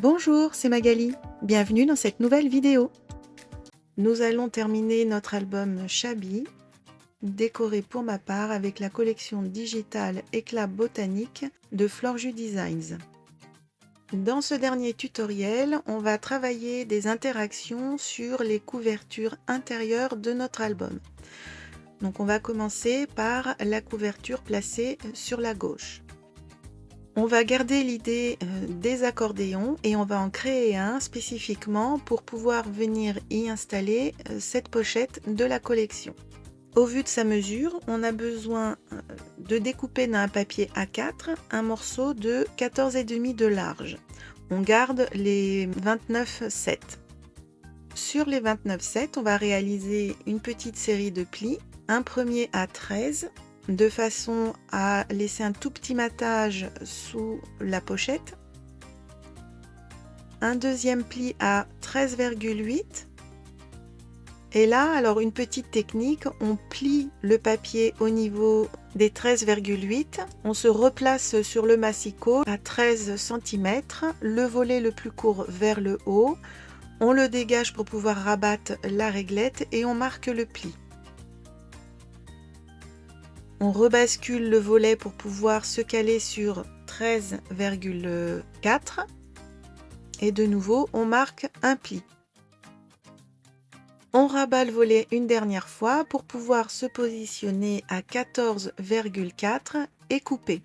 Bonjour, c'est Magali. Bienvenue dans cette nouvelle vidéo. Nous allons terminer notre album Shabby, décoré pour ma part avec la collection digitale Éclat botanique de Florju Designs. Dans ce dernier tutoriel, on va travailler des interactions sur les couvertures intérieures de notre album. Donc on va commencer par la couverture placée sur la gauche. On va garder l'idée des accordéons et on va en créer un spécifiquement pour pouvoir venir y installer cette pochette de la collection. Au vu de sa mesure, on a besoin de découper d'un papier A4 un morceau de 14,5 de large. On garde les 29,7. Sur les 29,7, on va réaliser une petite série de plis. Un premier à 13, de façon à laisser un tout petit matage sous la pochette. Un deuxième pli à 13,8. Et là, alors une petite technique, on plie le papier au niveau des 13,8. On se replace sur le massicot à 13 cm, le volet le plus court vers le haut. On le dégage pour pouvoir rabattre la réglette et on marque le pli. On rebascule le volet pour pouvoir se caler sur 13,4 et de nouveau on marque un pli. On rabat le volet une dernière fois pour pouvoir se positionner à 14,4 et couper.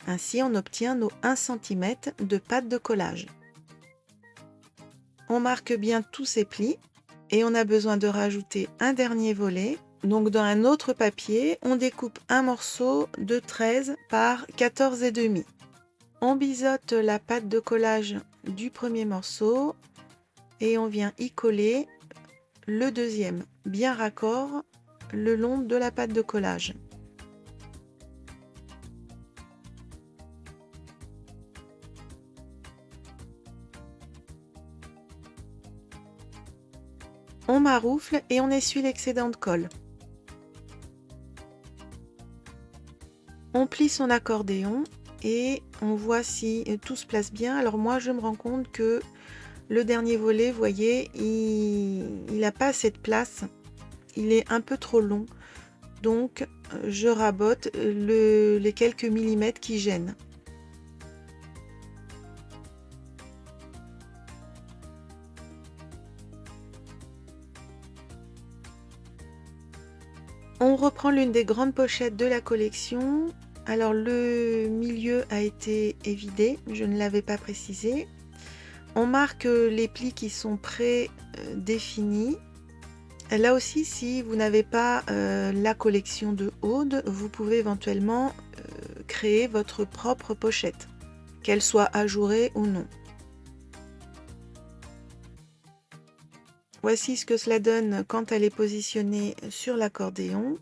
Ainsi on obtient nos 1 cm de pâte de collage. On marque bien tous ces plis et on a besoin de rajouter un dernier volet. Donc dans un autre papier, on découpe un morceau de 13 par 14,5. On biseaute la pâte de collage du premier morceau et on vient y coller le deuxième, bien raccord, le long de la pâte de collage. On maroufle et on essuie l'excédent de colle. On plie son accordéon et on voit si tout se place bien. Alors moi je me rends compte que le dernier volet, vous voyez, il n'a pas assez de place. Il est un peu trop long. Donc je rabote les quelques millimètres qui gênent. On reprend l'une des grandes pochettes de la collection. Alors le milieu a été évidé, je ne l'avais pas précisé. On marque les plis qui sont prédéfinis. Là aussi, si vous n'avez pas la collection de Aude, vous pouvez éventuellement créer votre propre pochette, qu'elle soit ajourée ou non. Voici ce que cela donne quand elle est positionnée sur l'accordéon.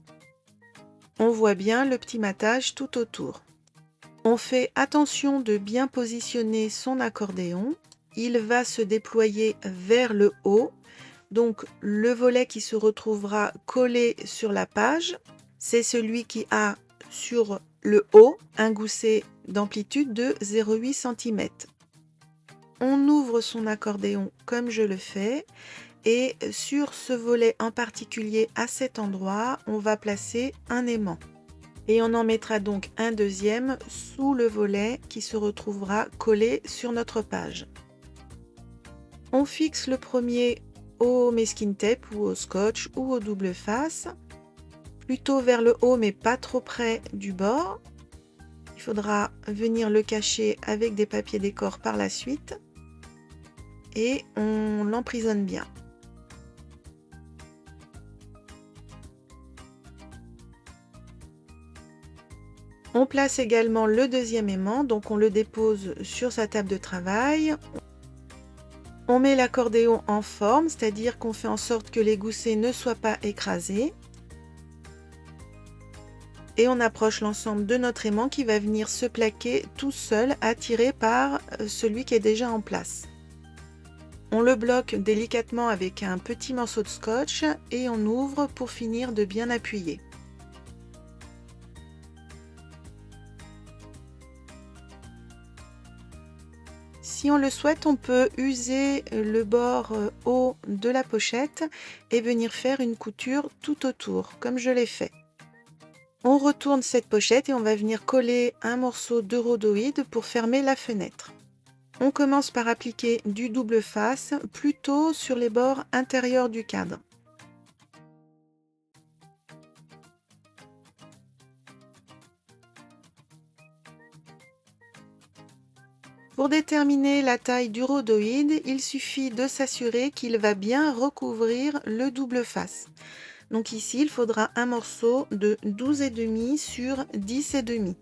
On voit bien le petit matage tout autour. On fait attention de bien positionner son accordéon. Il va se déployer vers le haut. Donc le volet qui se retrouvera collé sur la page, c'est celui qui a sur le haut un gousset d'amplitude de 0,8 cm. On ouvre son accordéon comme je le fais et sur ce volet en particulier à cet endroit, on va placer un aimant. Et on en mettra donc un deuxième sous le volet qui se retrouvera collé sur notre page. On fixe le premier au masking tape ou au scotch ou au double face, plutôt vers le haut mais pas trop près du bord. Il faudra venir le cacher avec des papiers décor par la suite et on l'emprisonne bien. On place également le deuxième aimant, donc on le dépose sur sa table de travail. On met l'accordéon en forme, c'est-à-dire qu'on fait en sorte que les goussets ne soient pas écrasés. Et on approche l'ensemble de notre aimant qui va venir se plaquer tout seul, attiré par celui qui est déjà en place. On le bloque délicatement avec un petit morceau de scotch et on ouvre pour finir de bien appuyer. Si on le souhaite, on peut user le bord haut de la pochette et venir faire une couture tout autour, comme je l'ai fait. On retourne cette pochette et on va venir coller un morceau de rhodoïde pour fermer la fenêtre. On commence par appliquer du double face plutôt sur les bords intérieurs du cadre. Pour déterminer la taille du rhodoïde, il suffit de s'assurer qu'il va bien recouvrir le double face. Donc ici, il faudra un morceau de 12,5 sur 10,5.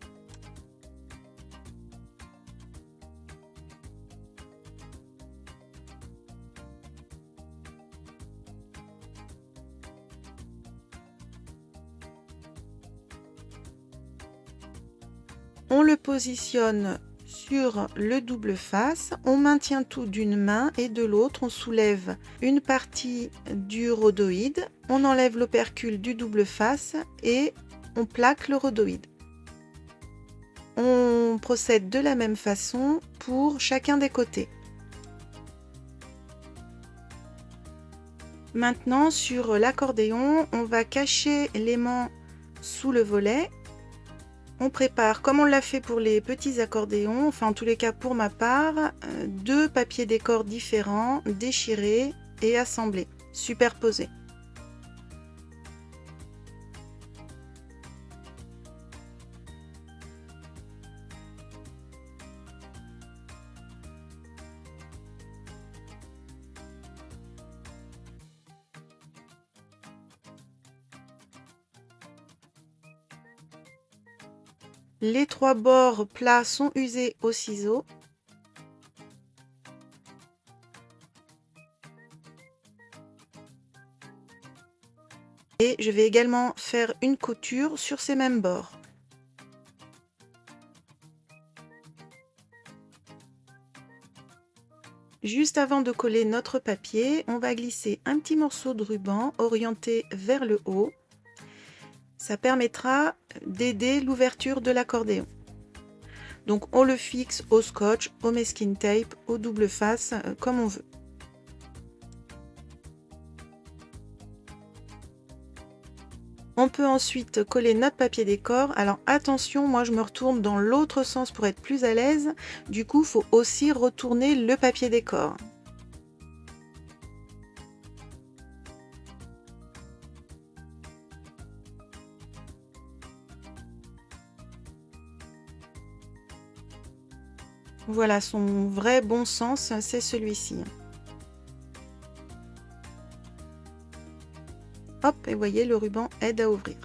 On le positionne sur le double face, on maintient tout d'une main et de l'autre on soulève une partie du rhodoïde, on enlève l'opercule du double face et on plaque le rhodoïde. On procède de la même façon pour chacun des côtés. Maintenant sur l'accordéon, on va cacher l'aimant sous le volet. On prépare, comme on l'a fait pour les petits accordéons, enfin en tous les cas pour ma part, deux papiers décor différents, déchirés et assemblés, superposés. Les trois bords plats sont usés au ciseau. Et je vais également faire une couture sur ces mêmes bords. Juste avant de coller notre papier, on va glisser un petit morceau de ruban orienté vers le haut. Ça permettra d'aider l'ouverture de l'accordéon. Donc on le fixe au scotch, au masking tape, au double face, comme on veut. On peut ensuite coller notre papier décor. Alors attention, moi je me retourne dans l'autre sens pour être plus à l'aise. Du coup, il faut aussi retourner le papier décor. Voilà, son vrai bon sens, c'est celui-ci. Hop, et vous voyez, le ruban aide à ouvrir.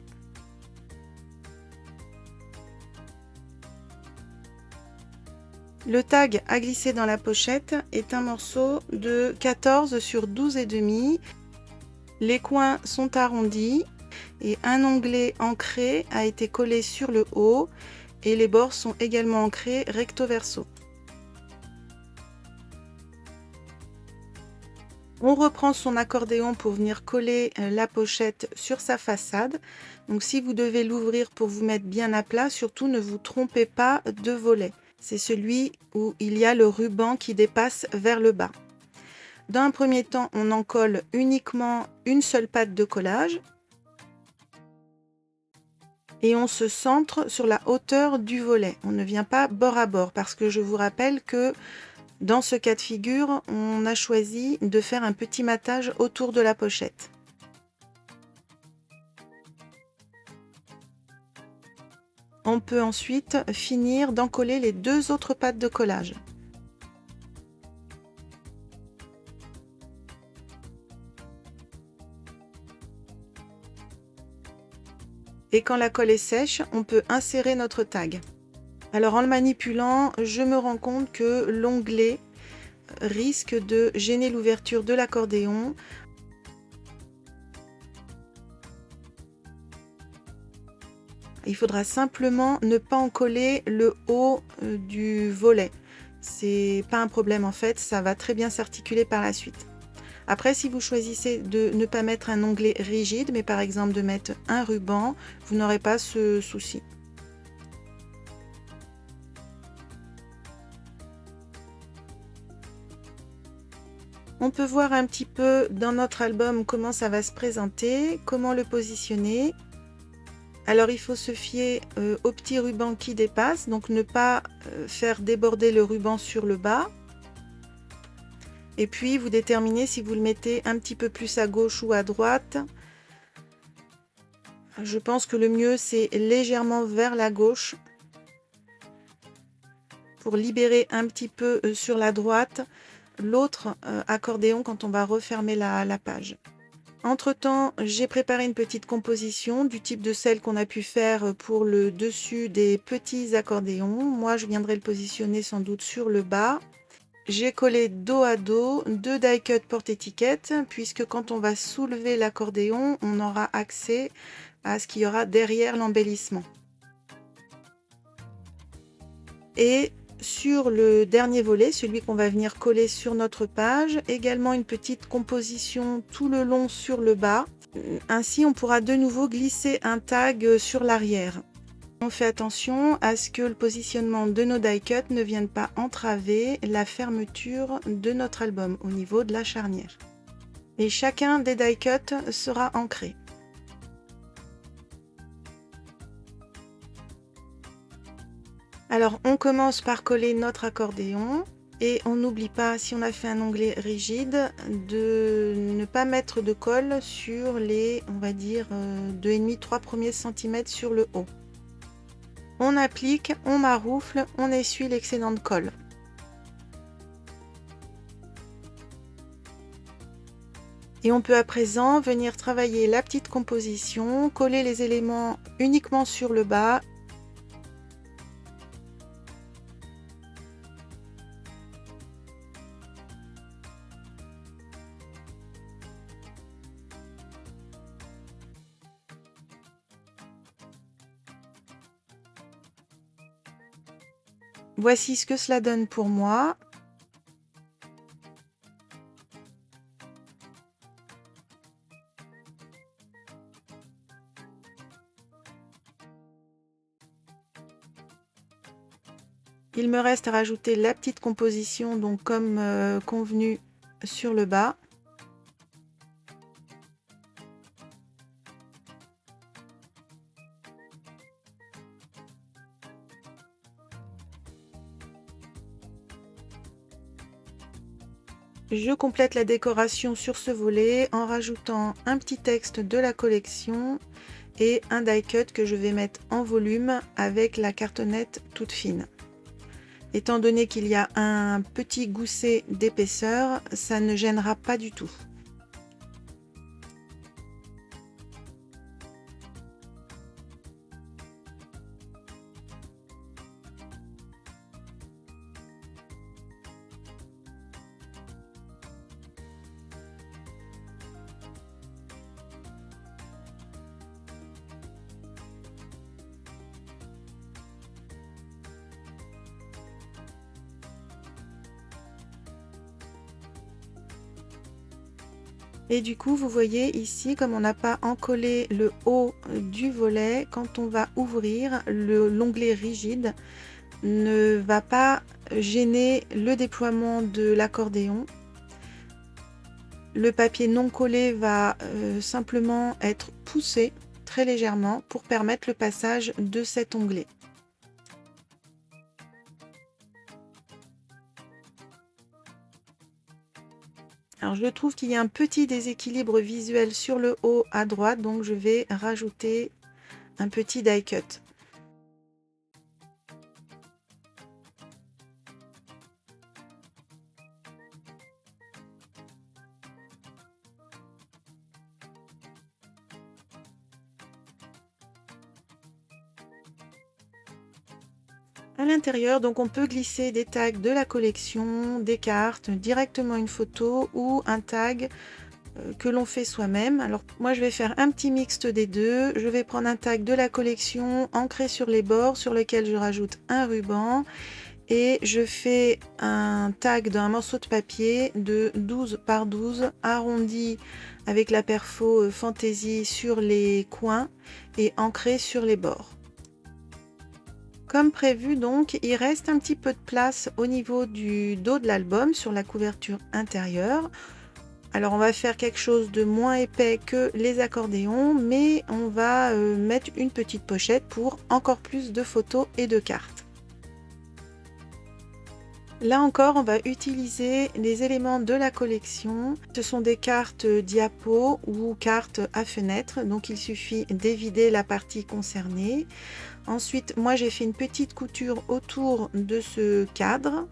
Le tag à glisser dans la pochette est un morceau de 14 sur 12,5. Les coins sont arrondis et un onglet ancré a été collé sur le haut et les bords sont également ancrés recto verso. On reprend son accordéon pour venir coller la pochette sur sa façade. Donc si vous devez l'ouvrir pour vous mettre bien à plat, surtout ne vous trompez pas de volet. C'est celui où il y a le ruban qui dépasse vers le bas. Dans un premier temps, on en colle uniquement une seule patte de collage. Et on se centre sur la hauteur du volet. On ne vient pas bord à bord parce que je vous rappelle que dans ce cas de figure, on a choisi de faire un petit matage autour de la pochette. On peut ensuite finir d'encoller les deux autres pattes de collage. Et quand la colle est sèche, on peut insérer notre tag. Alors en le manipulant, je me rends compte que l'onglet risque de gêner l'ouverture de l'accordéon. Il faudra simplement ne pas en coller le haut du volet. C'est pas un problème en fait, ça va très bien s'articuler par la suite. Après, si vous choisissez de ne pas mettre un onglet rigide, mais par exemple de mettre un ruban, vous n'aurez pas ce souci. On peut voir un petit peu dans notre album comment ça va se présenter, comment le positionner. Alors il faut se fier au petit ruban qui dépasse, donc ne pas faire déborder le ruban sur le bas. Et puis vous déterminez si vous le mettez un petit peu plus à gauche ou à droite. Je pense que le mieux c'est légèrement vers la gauche pour libérer un petit peu sur la droite l'autre accordéon quand on va refermer la page. Entre-temps, j'ai préparé une petite composition du type de celle qu'on a pu faire pour le dessus des petits accordéons. Moi, je viendrai le positionner sans doute sur le bas. J'ai collé dos à dos 2 die cut porte-étiquette, puisque quand on va soulever l'accordéon, on aura accès à ce qu'il y aura derrière l'embellissement. Et sur le dernier volet, celui qu'on va venir coller sur notre page, également une petite composition tout le long sur le bas. Ainsi, on pourra de nouveau glisser un tag sur l'arrière. On fait attention à ce que le positionnement de nos die cuts ne vienne pas entraver la fermeture de notre album au niveau de la charnière. Et chacun des die cuts sera ancré. Alors on commence par coller notre accordéon et on n'oublie pas, si on a fait un onglet rigide, de ne pas mettre de colle sur les, on va dire, 2,5-3 premiers centimètres sur le haut. On applique, on maroufle, on essuie l'excédent de colle. Et on peut à présent venir travailler la petite composition, coller les éléments uniquement sur le bas. Voici ce que cela donne pour moi. Il me reste à rajouter la petite composition, donc comme convenu sur le bas. Je complète la décoration sur ce volet en rajoutant un petit texte de la collection et un die cut que je vais mettre en volume avec la cartonnette toute fine. Étant donné qu'il y a un petit gousset d'épaisseur, ça ne gênera pas du tout. Et du coup, vous voyez ici, comme on n'a pas encollé le haut du volet, quand on va ouvrir, l'onglet rigide ne va pas gêner le déploiement de l'accordéon. Le papier non collé va simplement être poussé très légèrement pour permettre le passage de cet onglet. Alors je trouve qu'il y a un petit déséquilibre visuel sur le haut à droite, donc je vais rajouter un petit die cut. À l'intérieur, donc on peut glisser des tags de la collection, des cartes, directement une photo ou un tag que l'on fait soi-même. Alors moi je vais faire un petit mixte des deux. Je vais prendre un tag de la collection ancré sur les bords sur lequel je rajoute un ruban et je fais un tag d'un morceau de papier de 12 par 12 arrondi avec la perfo Fantasy sur les coins et ancré sur les bords. Comme prévu donc, il reste un petit peu de place au niveau du dos de l'album sur la couverture intérieure. Alors on va faire quelque chose de moins épais que les accordéons, mais on va mettre une petite pochette pour encore plus de photos et de cartes. Là encore, on va utiliser les éléments de la collection. Ce sont des cartes diapo ou cartes à fenêtre, donc il suffit d'évider la partie concernée. Ensuite, moi j'ai fait une petite couture autour de ce cadre.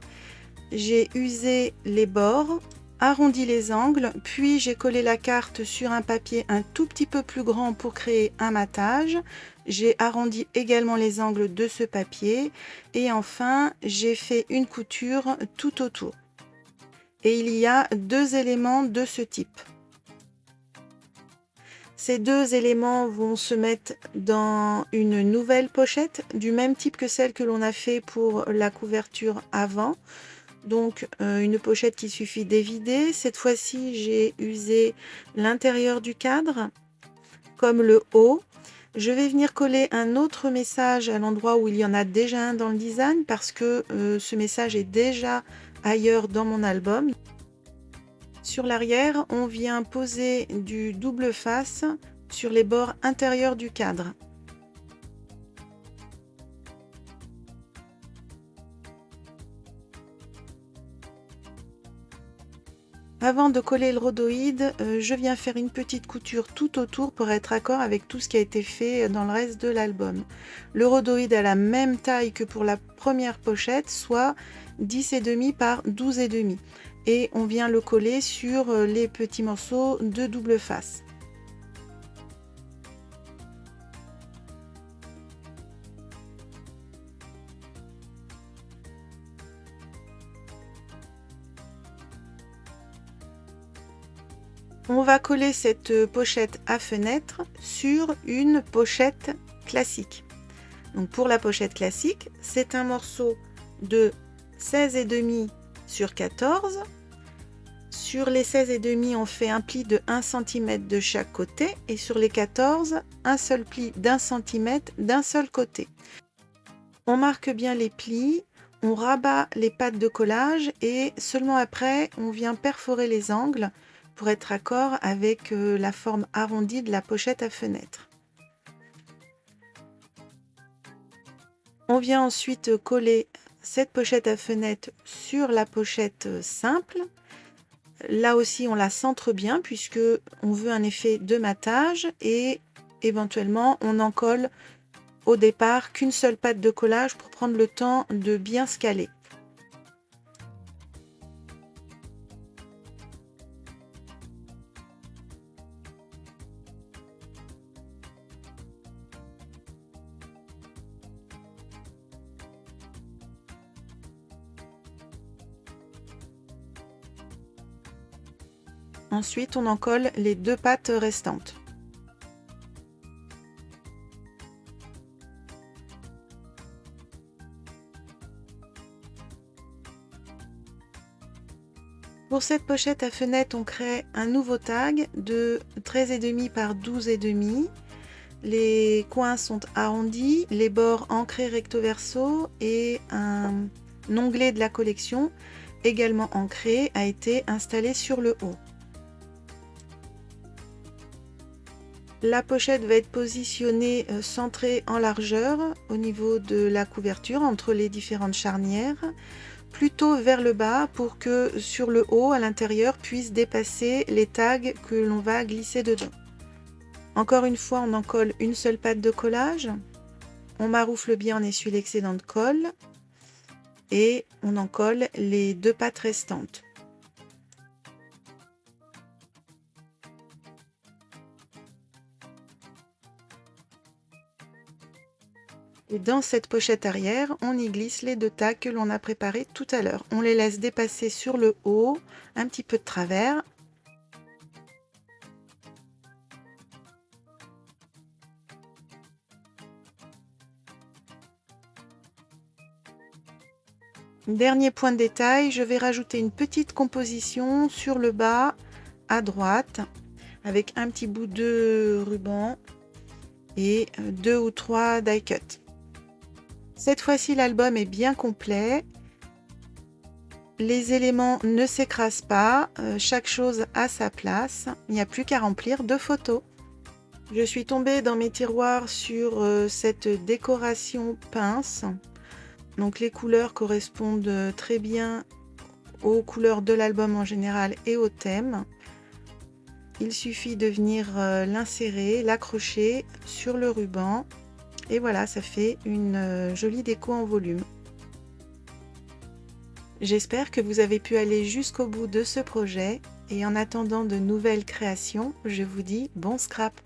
J'ai usé les bords, arrondi les angles, puis j'ai collé la carte sur un papier un tout petit peu plus grand pour créer un matage. J'ai arrondi également les angles de ce papier et enfin j'ai fait une couture tout autour. Et il y a deux éléments de ce type. Ces deux éléments vont se mettre dans une nouvelle pochette du même type que celle que l'on a fait pour la couverture avant. Donc une pochette qu'il suffit d'évider. Cette fois-ci, j'ai usé l'intérieur du cadre comme le haut. Je vais venir coller un autre message à l'endroit où il y en a déjà un dans le design parce que ce message est déjà ailleurs dans mon album. Sur l'arrière, on vient poser du double face sur les bords intérieurs du cadre. Avant de coller le rhodoïde, je viens faire une petite couture tout autour pour être accord avec tout ce qui a été fait dans le reste de l'album. Le rhodoïde a la même taille que pour la première pochette, soit 10,5 par 12,5. Et on vient le coller sur les petits morceaux de double face. On va coller cette pochette à fenêtre sur une pochette classique. Donc pour la pochette classique, c'est un morceau de 16,5 sur 14. Sur les 16,5, on fait un pli de 1 cm de chaque côté et sur les 14, un seul pli d'1 cm d'un seul côté. On marque bien les plis, on rabat les pattes de collage et seulement après, on vient perforer les angles pour être accord avec la forme arrondie de la pochette à fenêtre. On vient ensuite coller cette pochette à fenêtre sur la pochette simple. Là aussi, on la centre bien puisque on veut un effet de matage et éventuellement, on en colle au départ qu'une seule patte de collage pour prendre le temps de bien se caler. Ensuite, on en colle les deux pattes restantes. Pour cette pochette à fenêtre, on crée un nouveau tag de 13,5 par 12,5. Les coins sont arrondis, les bords ancrés recto verso et un onglet de la collection, également ancré, a été installé sur le haut. La pochette va être positionnée centrée en largeur au niveau de la couverture entre les différentes charnières, plutôt vers le bas pour que sur le haut à l'intérieur puisse dépasser les tags que l'on va glisser dedans. Encore une fois, on en colle une seule patte de collage, on maroufle bien, on essuie l'excédent de colle et on en colle les deux pattes restantes. Et dans cette pochette arrière, on y glisse les deux tags que l'on a préparés tout à l'heure. On les laisse dépasser sur le haut, un petit peu de travers. Dernier point de détail, je vais rajouter une petite composition sur le bas à droite avec un petit bout de ruban et 2 ou 3 die cut. Cette fois-ci, l'album est bien complet. Les éléments ne s'écrasent pas, chaque chose a sa place. Il n'y a plus qu'à remplir de photos. Je suis tombée dans mes tiroirs sur cette décoration pince. Donc les couleurs correspondent très bien aux couleurs de l'album en général et au thème. Il suffit de venir l'insérer, l'accrocher sur le ruban. Et voilà, ça fait une jolie déco en volume. J'espère que vous avez pu aller jusqu'au bout de ce projet et en attendant de nouvelles créations, je vous dis bon scrap!